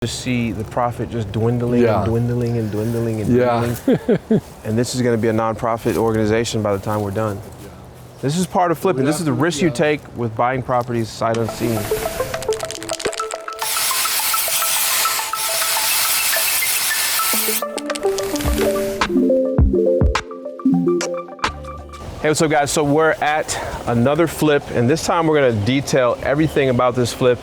Just see the profit just dwindling and dwindling and dwindling and dwindling. And this is going to be a non-profit organization by the time we're done. This is part of flipping. This is the risk you take with buying properties sight unseen. Hey, what's up guys? So we're at another flip, and this time we're going to detail everything about this flip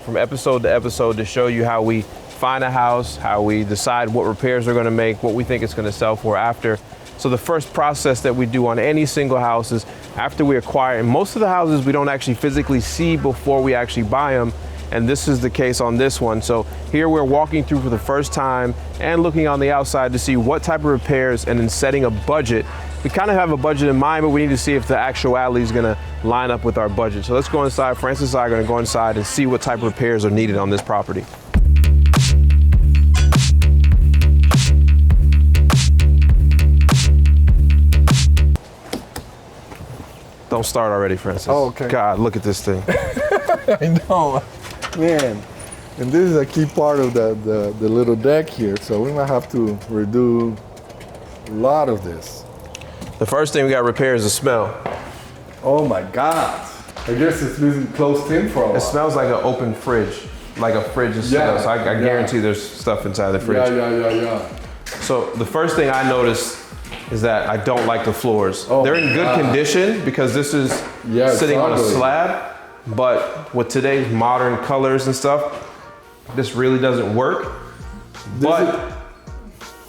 from episode to episode to show you how we find a house, how we decide what repairs we're going to make, what we think it's going to sell for after. So the first process that we do on any single house is after we acquire, and most of the houses we don't actually physically see before we actually buy them, and this is the case on this one. So here we're walking through for the first time and looking on the outside to see what type of repairs and then setting a budget. We kind of have a budget in mind, but we need to see if the actuality is gonna line up with our budget. So let's go inside. Francis and I are gonna go inside and see what type of repairs are needed on this property. Don't start already, Francis. Oh, okay. God, look at this thing. I know, man. And this is a key part of the little deck here, so we might have to redo a lot of this. The first thing we got to repair is the smell. Oh my God. I guess it's been closed in for a while. It smells like an open fridge, like a fridge is smell. So I guarantee there's stuff inside the fridge. Yeah. So the first thing I noticed is that I don't like the floors. They're in good condition because this is sitting on a slab, but with today's modern colors and stuff, this really doesn't work. But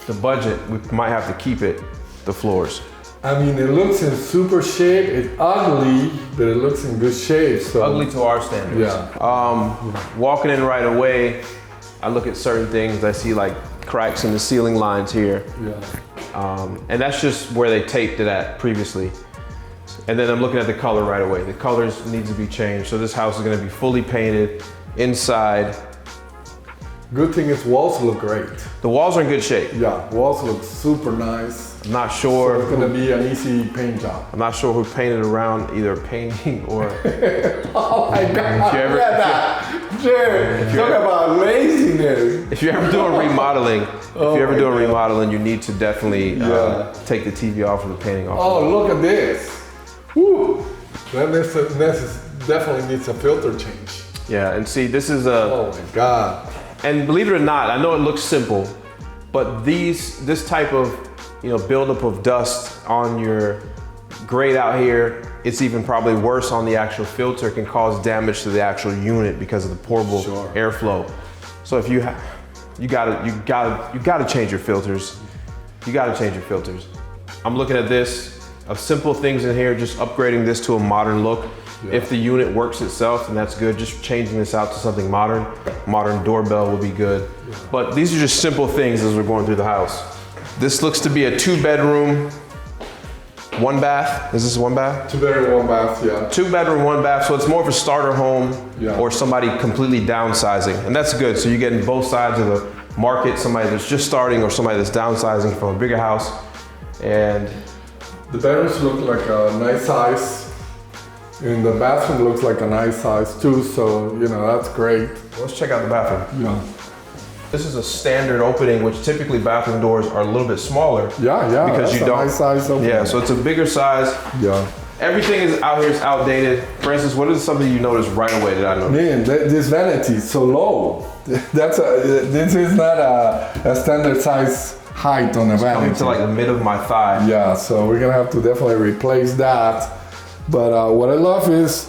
the budget, we might have to keep it, the floors. I mean, it looks in super shape. It's ugly, but it looks in good shape. So ugly to our standards. Yeah. Walking in right away, I look at certain things. I see like cracks in the ceiling lines here. Yeah. And that's just where they taped it at previously. And then I'm looking at the color right away. The colors need to be changed. So this house is going to be fully painted inside. Good thing is walls look great. The walls are in good shape. Yeah, walls look super nice. I'm not sure. So it's gonna be an easy paint job. I'm not sure who painted around either painting or. Oh my God! Look at that, Jared. Talk about laziness. If you're ever doing remodeling, you need to definitely take the TV off or the painting off. Oh, look at this. Woo! This definitely needs a filter change. Yeah, and see, this is a. Oh my God. And believe it or not, I know it looks simple, but this type of buildup of dust on your grate out here, it's even probably worse on the actual filter. It can cause damage to the actual unit because of the portable airflow. So if you gotta change your filters. You gotta change your filters. I'm looking at this, of simple things in here, just upgrading this to a modern look. Yeah. If the unit works itself, then that's good. Just changing this out to something modern. Modern doorbell will be good. Yeah. But these are just simple things as we're going through the house. This looks to be a 2-bedroom, 1 bath. Is this 1 bath? 2-bedroom, 1 bath, yeah. 2-bedroom, 1 bath. So it's more of a starter home or somebody completely downsizing. And that's good. So you're getting both sides of the market, somebody that's just starting or somebody that's downsizing from a bigger house. And the bedrooms look like a nice size. And the bathroom looks like a nice size too, so that's great. Let's check out the bathroom. Yeah. This is a standard opening, which typically bathroom doors are a little bit smaller. Yeah, because you don't. Nice size opening. Yeah, so it's a bigger size. Yeah. Everything is out here is outdated. For instance, what is something you noticed right away that I noticed? Man, this vanity is so low. This is not a standard size height on a vanity. Coming to like the mid of my thigh. Yeah, so we're gonna have to definitely replace that. But what I love is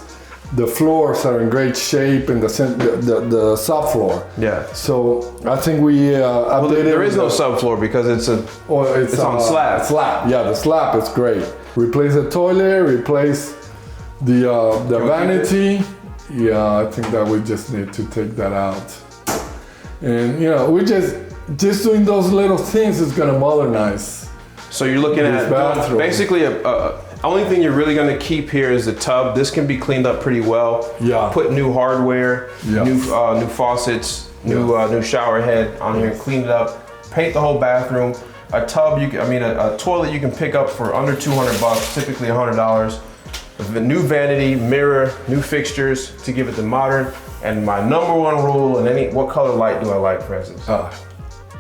the floors are in great shape and the subfloor. Yeah. So I think we updated. There is no subfloor because it's on slab. Slab. Yeah, the slab is great. Replace the toilet. Replace the vanity. Yeah, I think that we just need to take that out. And we just doing those little things is gonna modernize. So you're looking at basically only thing you're really going to keep here is the tub. This can be cleaned up pretty well. Yeah. Put new hardware, new faucets, new shower head on here, clean it up, paint the whole bathroom. A tub, a toilet you can pick up for under $200, typically $100. A new vanity, mirror, new fixtures to give it the modern. And my number one rule in what color light do I like, Francis?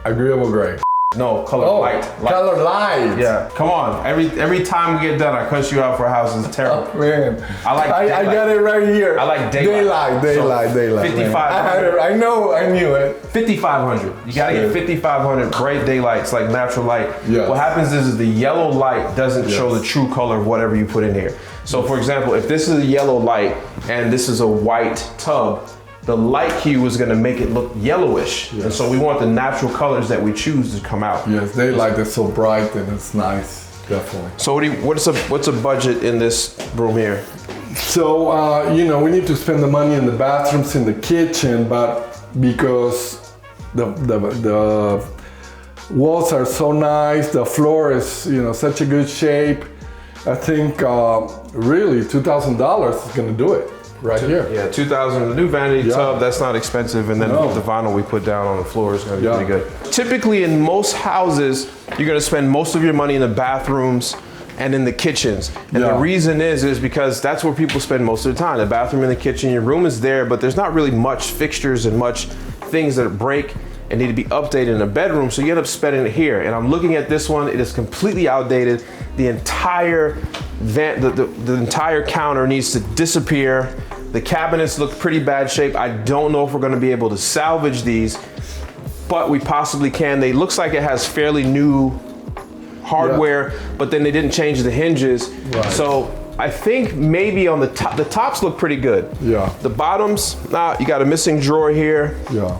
Agreeable gray. No, color light. Color light. Yeah, come on. Every time we get done, I cuss you out for a house. It's terrible. Oh, man, I got it right here. I like daylight. Daylight. 5500. I knew it. 5500. You gotta get 5500 bright daylight. It's like natural light. Yes. What happens is the yellow light doesn't show the true color of whatever you put in here. So for example, if this is a yellow light and this is a white tub, the light hue is going to make it look yellowish. Yes. And so we want the natural colors that we choose to come out. Yes, daylight is so bright and it's nice, definitely. So what's a budget in this room here? So, we need to spend the money in the bathrooms, in the kitchen, but because the walls are so nice, the floor is, such a good shape, I think really $2,000 is going to do it. Right here. Yeah, 2,000, the new vanity tub, that's not expensive. And then the vinyl we put down on the floor is gonna be pretty good. Typically in most houses, you're gonna spend most of your money in the bathrooms and in the kitchens. And the reason is because that's where people spend most of the time. The bathroom and the kitchen, your room is there, but there's not really much fixtures and much things that break and need to be updated in a bedroom, so you end up spending it here. And I'm looking at this one, it is completely outdated. The entire the entire counter needs to disappear. The cabinets look pretty bad shape. I don't know if we're gonna be able to salvage these, but we possibly can. They looks like it has fairly new hardware, but then they didn't change the hinges. Right. So I think maybe on the tops look pretty good. Yeah. The bottoms, you got a missing drawer here. Yeah.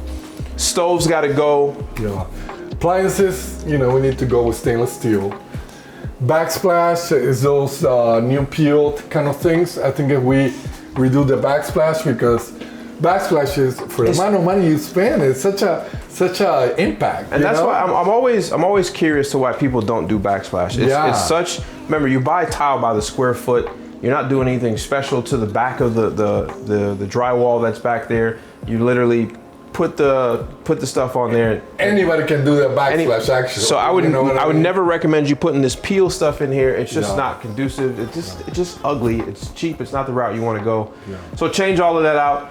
Stoves gotta go. Yeah. Appliances, we need to go with stainless steel. Backsplash is those new peeled kind of things. I think if we redo the backsplash, because backsplash is, for the amount of money you spend, it's such a impact. And that's why I'm always curious to why people don't do backsplash. It's such, remember, you buy tile by the square foot. You're not doing anything special to the back of the drywall that's back there. You literally put the stuff on there. Anybody can do that backsplash, actually. So I would never recommend you putting this peel stuff in here. It's just not conducive. It's just ugly. It's cheap. It's not the route you want to go. Yeah. So change all of that out.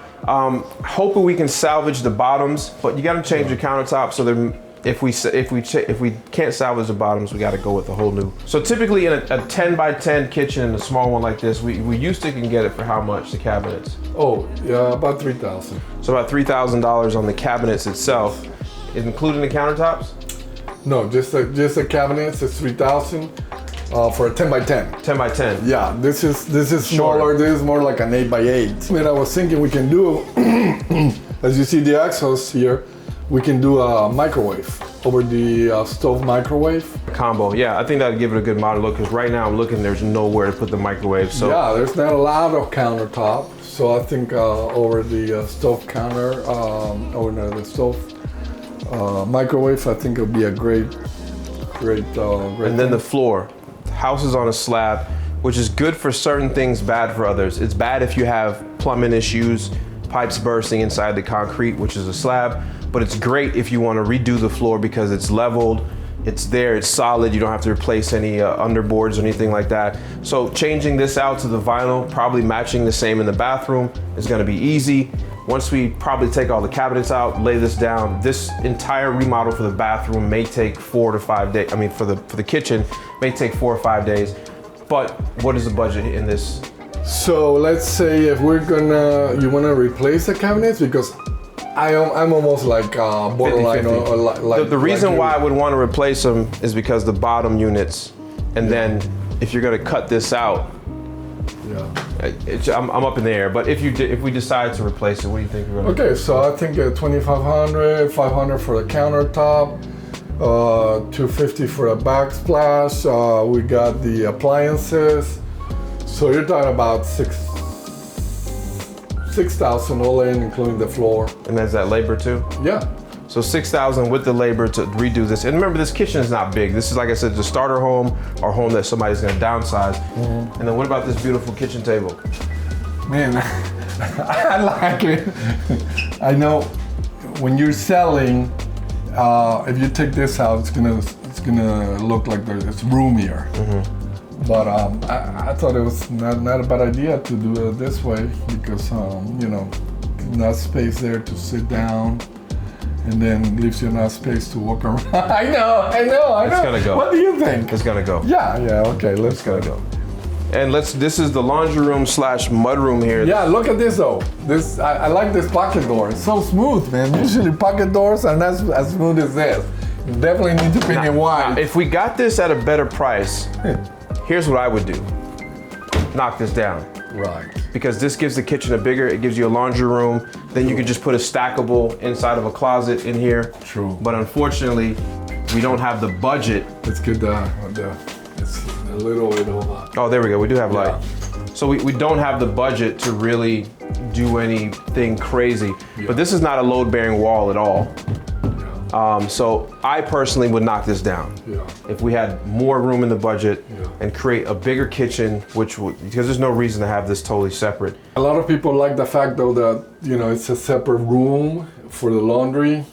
Hoping we can salvage the bottoms, but you got to change the countertop. So if we can't salvage the bottoms, we got to go with the whole new. So typically in a 10 by 10 kitchen, a small one like this, we used to can get it for how much, the cabinets? Oh, yeah, about $3,000. So about $3,000 on the cabinets itself, including the countertops? No, just the cabinets is $3,000 for a 10 by 10. 10 by 10. Yeah, this is smaller. This is more like an 8 by 8. I was thinking we can do, as you see the axles here, we can do a microwave over the stove microwave. Combo, yeah, I think that'd give it a good modern look, because right now I'm looking, there's nowhere to put the microwave. So yeah, there's not a lot of countertop. So I think over the stove counter, over the stove microwave, I think it'll be a great And then the floor. The house is on a slab, which is good for certain things, bad for others. It's bad if you have plumbing issues, pipes bursting inside the concrete, which is a slab. But it's great if you want to redo the floor because it's leveled, it's there, it's solid, you don't have to replace any underboards or anything like that. So changing this out to the vinyl, probably matching the same in the bathroom, is going to be easy. Once we probably take all the cabinets out, lay this down, this entire remodel for the bathroom may take 4 to 5 days. I mean, for the kitchen, may take 4 or 5 days. But what is the budget in this? So let's say if you want to replace the cabinets, because I'm almost like borderline 50-50. Or like the reason why I would want to replace them is because the bottom units, and then if you're gonna cut this out, I'm up in the air. But if we decide to replace it, what do you think we're gonna do? Okay, so I think $2,500, $500 for the countertop, $250 for the backsplash. We got the appliances, so you're talking about $6,000 all in, including the floor. And that's that labor too? Yeah. So $6,000 with the labor to redo this. And remember, this kitchen is not big. This is, like I said, the starter home or home that somebody's gonna downsize. Mm-hmm. And then what about this beautiful kitchen table? Man, I like it. I know when you're selling, if you take this out, it's gonna look like it's roomier. Mm-hmm. But I thought it was not a bad idea to do it this way because enough space there to sit down, and then leaves you enough space to walk around. I know. It's gonna go. What do you think? It's gonna go. Yeah, okay, let's go. And this is the laundry room / mudroom here. Yeah, look at this though. I like this pocket door. It's so smooth, man. Usually pocket doors are not as smooth as this. You definitely need to paint it white. If we got this at a better price, here's what I would do. Knock this down. Right. Because this gives the kitchen it gives you a laundry room. Then you can just put a stackable inside of a closet in here. True. But unfortunately, we don't have the budget. Let's get it's a little bit over. Oh, there we go. We do have light. So we don't have the budget to really do anything crazy. But this is not a load-bearing wall at all. So I personally would knock this down. If we had more room in the budget and create a bigger kitchen, because there's no reason to have this totally separate. A lot of people like the fact though that, it's a separate room for the laundry,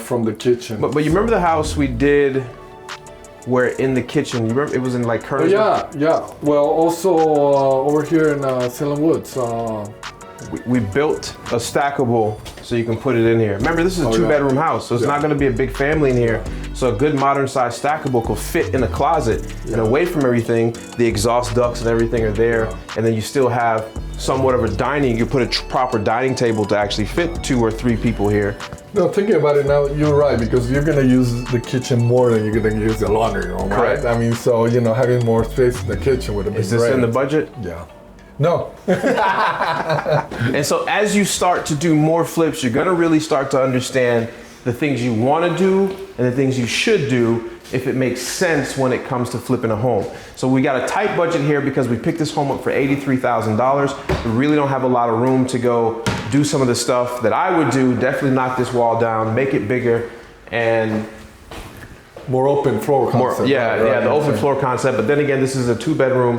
from the kitchen. But you remember the house we did where in the kitchen, you remember it was in like Curtis? Yeah. Well, also over here in Salem Woods. We built a stackable so you can put it in here. Remember, this is a 2-bedroom house, so it's not gonna be a big family in here. So a good modern size stackable could fit in a closet and away from everything. The exhaust ducts and everything are there. And then you still have somewhat of a dining. You could put a proper dining table to actually fit 2 or 3 people here. No, thinking about it now, you're right, because you're gonna use the kitchen more than you're gonna use the laundry room, right? Correct. I mean, so, having more space in the kitchen would have been Is this great. in the budget? Yeah. No. And so as you start to do more flips, you're gonna really start to understand the things you wanna do and the things you should do if it makes sense when it comes to flipping a home. So we got a tight budget here because we picked this home up for $83,000. We really don't have a lot of room to go do some of the stuff that I would do. Definitely knock this wall down, make it bigger, and more open floor concept. The open floor concept. But then again, this is a 2-bedroom,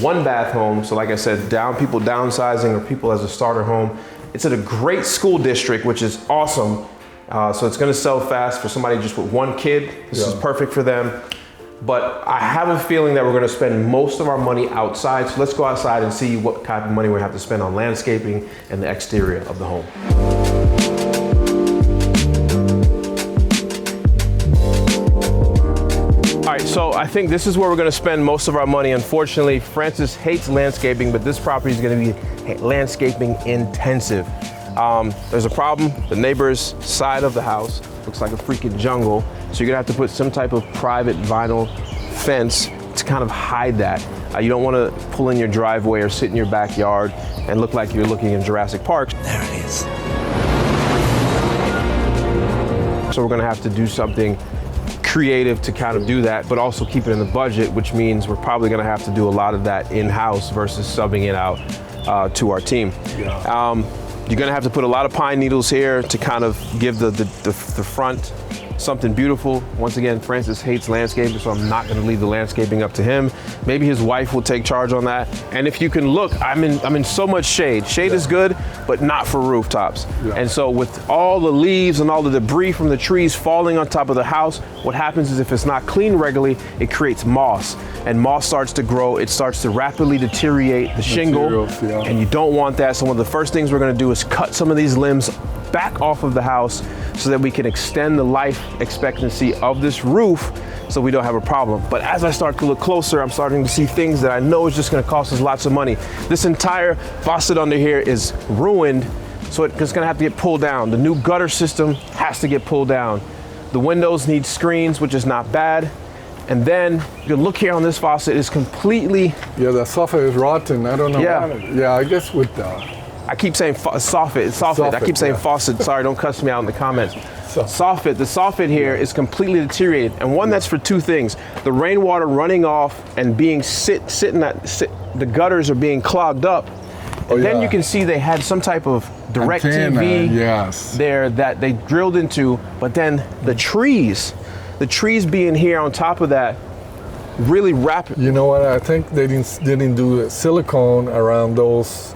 1-bath home. So like I said, people downsizing or people as a starter home. It's at a great school district, which is awesome. So it's gonna sell fast for somebody just with 1 kid. This is perfect for them. But I have a feeling that we're gonna spend most of our money outside. So let's go outside and see what kind of money we have to spend on landscaping and the exterior of the home. All right, so I think this is where we're gonna spend most of our money. Unfortunately, Francis hates landscaping, but this property is gonna be landscaping intensive. There's a problem. The neighbor's side of the house looks like a freaking jungle. So you're gonna have to put some type of private vinyl fence to kind of hide that. You don't wanna pull in your driveway or sit in your backyard and look like you're looking in Jurassic Park. There it is. So we're gonna have to do something creative to kind of do that, but also keep it in the budget, which means we're probably gonna have to do a lot of that in-house versus subbing it out to our team. You're gonna have to put a lot of pine needles here to kind of give the front something beautiful. Once again, Francis hates landscaping, so I'm not gonna leave the landscaping up to him. Maybe his wife will take charge on that. And if you can look, I'm in so much shade. Shade is good, but not for rooftops. And so with all the leaves and all the debris from the trees falling on top of the house, what happens is if it's not cleaned regularly, it creates moss. And moss starts to grow, it starts to rapidly deteriorate the shingle, and you don't want that. So one of the first things we're gonna do is cut some of these limbs back off of the house so that we can extend the life expectancy of this roof so we don't have a problem. But as I start to look closer, I'm starting to see things that I know is just gonna cost us lots of money. This entire faucet under here is ruined, so it's gonna have to get pulled down. The new gutter system has to get pulled down. The windows need screens, which is not bad. And then you can look here on this faucet, it's completely... Yeah, the soffit is rotten, I don't know. Yeah, I guess with I keep saying soffit. I keep saying faucet. Sorry, don't cuss me out in the comments. Soffit. The soffit here is completely deteriorated, and one that's for 2 things: the rainwater running off and being the gutters are being clogged up. And then you can see they had some type of direct TV there that they drilled into, but then the trees being here on top of that. Really rapid. You know what? I think they didn't do silicone around those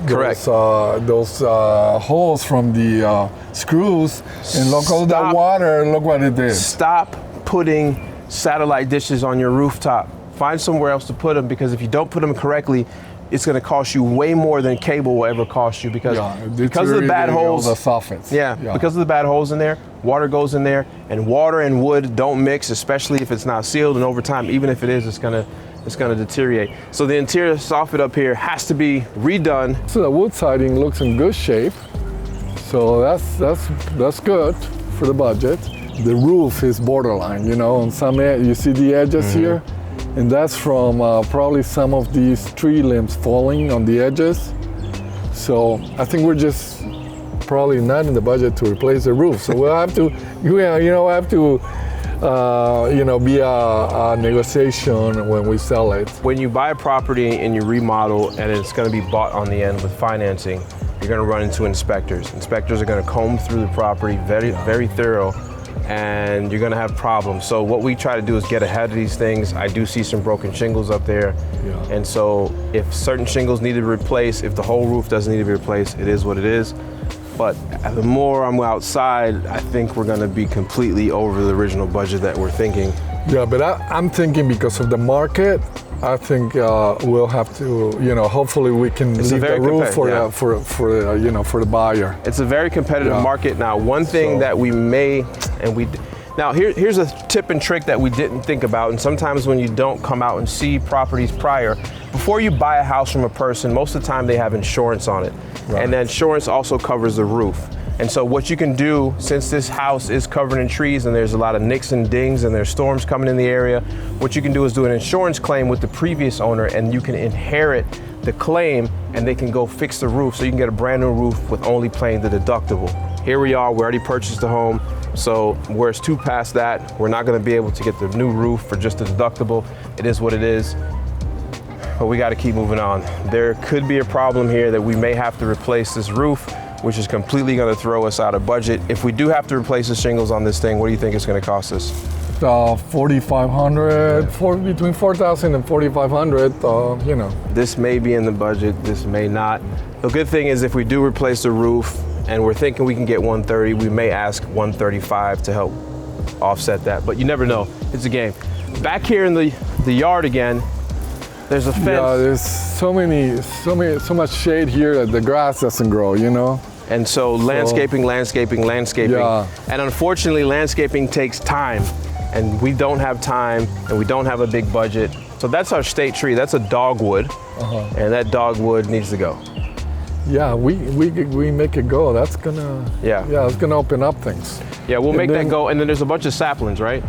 holes from the screws, and look all that water. Look what it did. Stop putting satellite dishes on your rooftop. Find somewhere else to put them, because if you don't put them correctly, it's going to cost you way more than cable will ever cost you because of the bad holes. The soffits. Yeah, because of the bad holes in there, water goes in there, and water and wood don't mix, especially if it's not sealed. And over time, even if it is, it's going to deteriorate. So the interior soffit up here has to be redone. So the wood siding looks in good shape. So that's good for the budget. The roof is borderline, you know, on some you see the edges here, and that's from probably some of these tree limbs falling on the edges. So I think we're just probably not in the budget to replace the roof. So we'll have to, be a negotiation when we sell it. When you buy a property and you remodel and it's going to be bought on the end with financing, you're going to run into inspectors. Inspectors are going to comb through the property very, very thorough, and you're going to have problems. So what we try to do is get ahead of these things. I do see some broken shingles up there. Yeah. And so if certain shingles need to be replaced, if the whole roof doesn't need to be replaced, it is what it is. But the more I'm outside, I think we're going to be completely over the original budget that we're thinking. Yeah, but I'm thinking because of the market, I think we'll have to, hopefully we can leave the roof for the buyer. It's a very competitive market now. One thing that we may, now here's a tip and trick that we didn't think about, and sometimes when you don't come out and see properties prior, before you buy a house from a person, most of the time they have insurance on it. Right. And the insurance also covers the roof. And so what you can do, since this house is covered in trees and there's a lot of nicks and dings and there's storms coming in the area, what you can do is do an insurance claim with the previous owner, and you can inherit the claim and they can go fix the roof, so you can get a brand new roof with only paying the deductible. Here we are, we already purchased the home, so where it's too past that, we're not gonna be able to get the new roof for just the deductible. It is what it is. But we got to keep moving on. There could be a problem here that we may have to replace this roof, which is completely going to throw us out of budget. If we do have to replace the shingles on this thing, what do you think it's going to cost us? $4,500, between $4,000 and $4,500. This may be in the budget, this may not. The good thing is if we do replace the roof and we're thinking we can get $130, we may ask $135 to help offset that, but you never know. It's a game. Back here in the yard again, there's a fence. Yeah, there's so much shade here that the grass doesn't grow, And so landscaping. Yeah. And unfortunately, landscaping takes time, and we don't have time, and we don't have a big budget. So that's our state tree. That's a dogwood, and that dogwood needs to go. Yeah, we make it go. That's gonna. Yeah, it's gonna open up things. Yeah, we'll make that go, and then there's a bunch of saplings, right?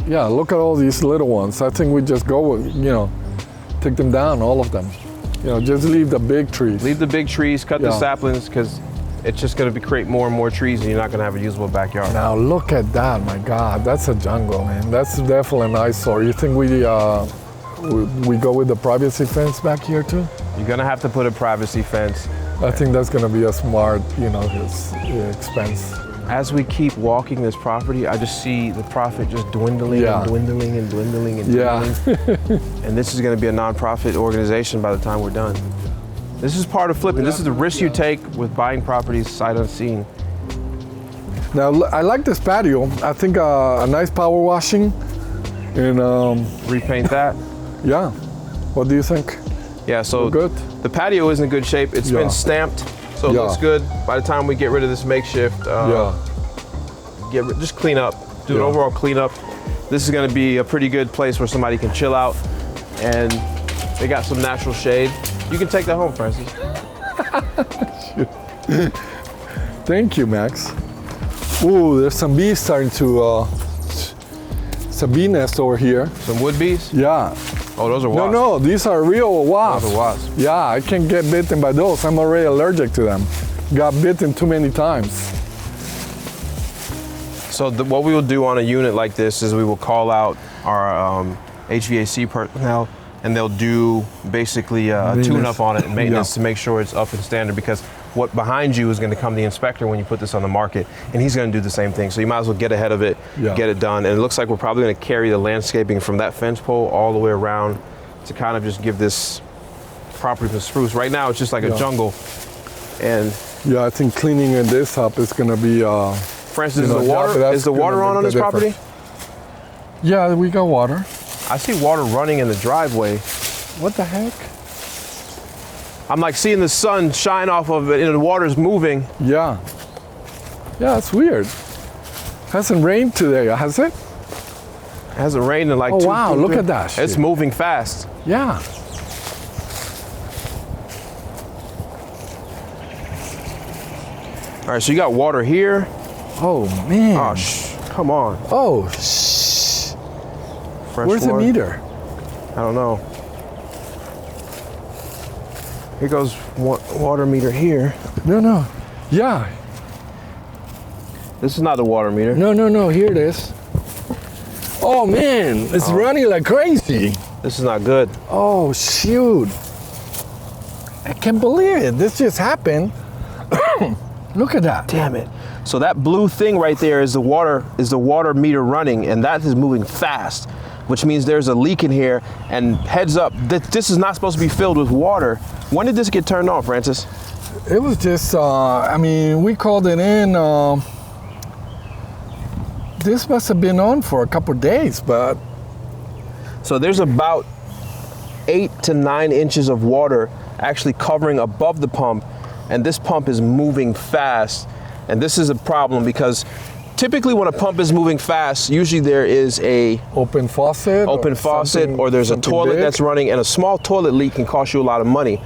Yeah, look at all these little ones. I think we just go with, take them down, all of them. Just leave the big trees. Leave the big trees, cut the saplings, because it's just going to create more and more trees, and you're not going to have a usable backyard. Now look at that, my God, that's a jungle, man. That's definitely an eyesore. You think we go with the privacy fence back here too? You're going to have to put a privacy fence. I think that's going to be a smart, expense. As we keep walking this property, I just see the profit just dwindling and dwindling and dwindling and dwindling. And this is going to be a nonprofit organization by the time we're done. This is part of flipping. This is the risk you take with buying properties sight unseen. Now, I like this patio. I think a nice power washing and repaint that. Yeah. What do you think? Yeah, so good. The patio is in good shape. It's been stamped. So it looks good. By the time we get rid of this makeshift, just clean up, do an overall cleanup. This is going to be a pretty good place where somebody can chill out, and they got some natural shade. You can take that home, Francis. Thank you, Max. Ooh, there's some bees starting to. It's a bee nest over here. Some wood bees? Yeah. Oh, those are wasps. No, these are real wasps. Those are wasps. Yeah, I can't get bitten by those. I'm already allergic to them. Got bitten too many times. So what we will do on a unit like this is we will call out our HVAC personnel, and they'll do basically a tune-up on it and maintenance to make sure it's up in standard, because what behind you is going to come the inspector when you put this on the market, and he's going to do the same thing. So you might as well get ahead of it, get it done. And it looks like we're probably going to carry the landscaping from that fence pole all the way around to kind of just give this property some spruce. Right now it's just like a jungle. And yeah, I think cleaning this up is going to be Francis, is the water on this property? Yeah, we got water. I see water running in the driveway. What the heck? I'm like seeing the sun shine off of it and the water's moving. Yeah. Yeah, it's weird. Hasn't rained today, has it? It hasn't rained in like Oh, wow, look at that shit. It's moving fast. Yeah. All right, so you got water here. Oh, man. Oh, come on. Oh, shh. Fresh Where's water. the meter? I don't know. Here goes water meter here. No. Yeah. This is not the water meter. No. Here it is. Oh, man. It's running like crazy. This is not good. Oh, shoot. I can't believe it. This just happened. Look at that. Damn it. So that blue thing right there is the water meter running, and that is moving fast, which means there's a leak in here. And heads up, this is not supposed to be filled with water. When did this get turned on, Francis? It was just, we called it in. This must have been on for a couple of days, but. So there's about 8 to 9 inches of water actually covering above the pump, and this pump is moving fast. And this is a problem because typically when a pump is moving fast, usually there is a open faucet, or there's a toilet that's running, and a small toilet leak can cost you a lot of money.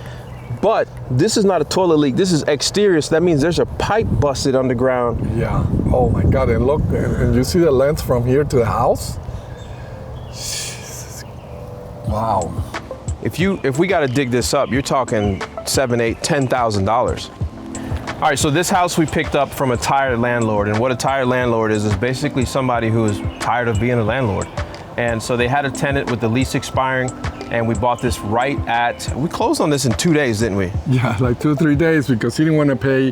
But this is not a toilet leak, this is exterior, so that means there's a pipe busted underground. Yeah, oh my God, and look, and you see the length from here to the house? Jesus. Wow. If we gotta dig this up, you're talking $7,000, $8,000, $10,000. All right, so this house we picked up from a tired landlord, and what a tired landlord is basically somebody who is tired of being a landlord. And so they had a tenant with the lease expiring, and we bought this we closed on this in 2 days, didn't we? Yeah, like 2 or 3 days, because he didn't want to pay.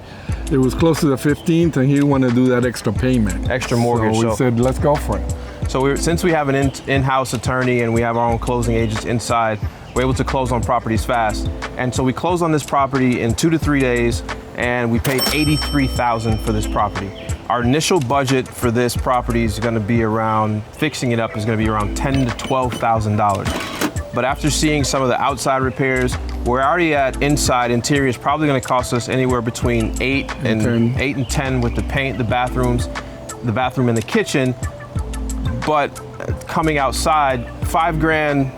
It was close to the 15th, and he didn't want to do that extra payment. Extra mortgage. So we said, let's go for it. So since we have an in-house attorney and we have our own closing agents inside, we're able to close on properties fast. And so we closed on this property in 2 to 3 days, and we paid $83,000 for this property. Our initial budget for this property is going to be around, fixing it up is going to be around $10,000 to $12,000. But after seeing some of the outside repairs, we're already at inside. Interior is probably going to cost us anywhere between 8 and 10 with the paint, the bathroom and the kitchen. But coming outside, $5,000.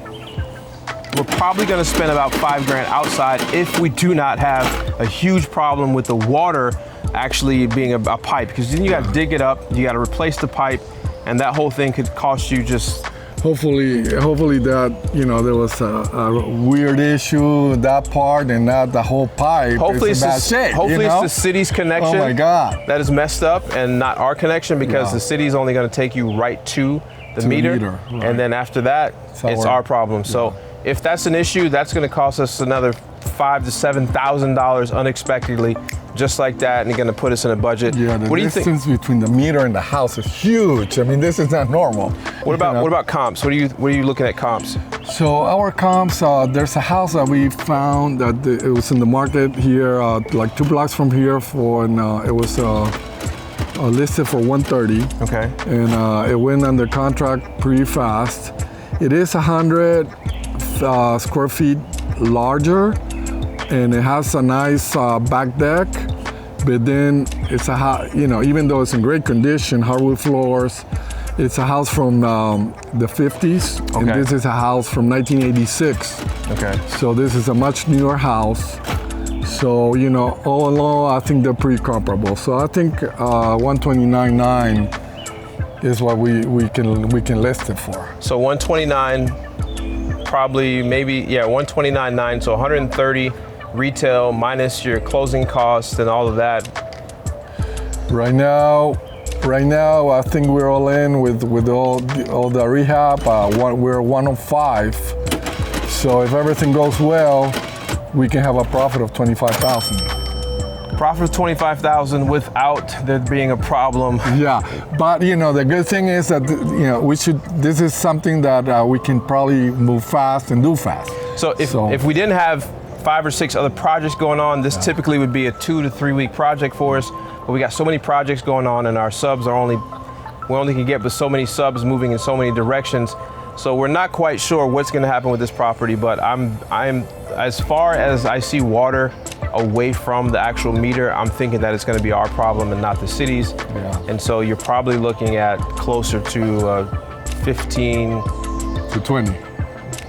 We're probably going to spend about $5,000 outside if we do not have a huge problem with the water actually being a pipe, because then you got to dig it up, you got to replace the pipe, and that whole thing could cost you just. Hopefully that, there was a weird issue, that part, and not the whole pipe. Hopefully it's the city's connection. Oh my God. That is messed up, and not our connection, because the city's only going to take you right to the meter. Right. And then after that, it's our problem. So if that's an issue, that's going to cost us another $5,000 to $7,000 unexpectedly, just like that, and you're going to put us in a budget. Yeah, the distance between the meter and the house is huge. I mean, this is not normal. What about comps? What are you looking at comps? So our comps, there's a house that we found that it was in the market here, like 2 blocks from here, it was listed for $130. Okay. And it went under contract pretty fast. It is 100 square feet larger, and it has a nice back deck, but then it's even though it's in great condition, hardwood floors, it's a house from the 50s, and this is a house from 1986. Okay. So this is a much newer house. So, all in all, I think they're pretty comparable. So I think 129.9 is what we can list it for. So 129. Probably maybe 129.9, so 130 retail minus your closing costs and all of that. Right now I think we're all in with all the rehab. We're 105. So if everything goes well, we can have a profit of $25,000. Profit of $25,000 without there being a problem. Yeah, but the good thing is that this is something that we can probably move fast and do fast. So if we didn't have 5 or 6 other projects going on, this typically would be a 2 to 3 week project for us. But we got so many projects going on, and our subs we only can get with so many subs moving in so many directions, So we're not quite sure what's going to happen with this property, but I'm as far as I see water away from the actual meter, I'm thinking that it's going to be our problem and not the city's. Yeah. And so you're probably looking at closer to 15 to 20.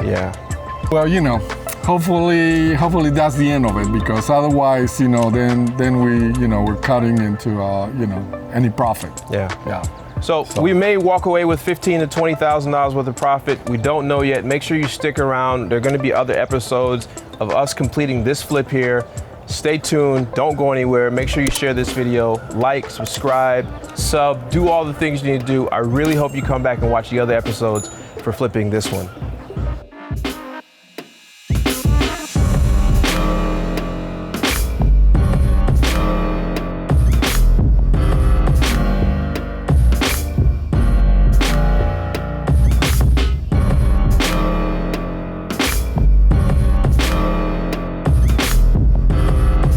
Yeah. Well, you know, hopefully that's the end of it, because otherwise, you know, then we, you know, we're cutting into, you know, any profit. Yeah. Yeah. So we may walk away with $15,000 to $20,000 worth of profit. We don't know yet. Make sure you stick around. There are going to be other episodes of us completing this flip here. Stay tuned. Don't go anywhere. Make sure you share this video, like, subscribe, sub, do all the things you need to do. I really hope you come back and watch the other episodes for flipping this one.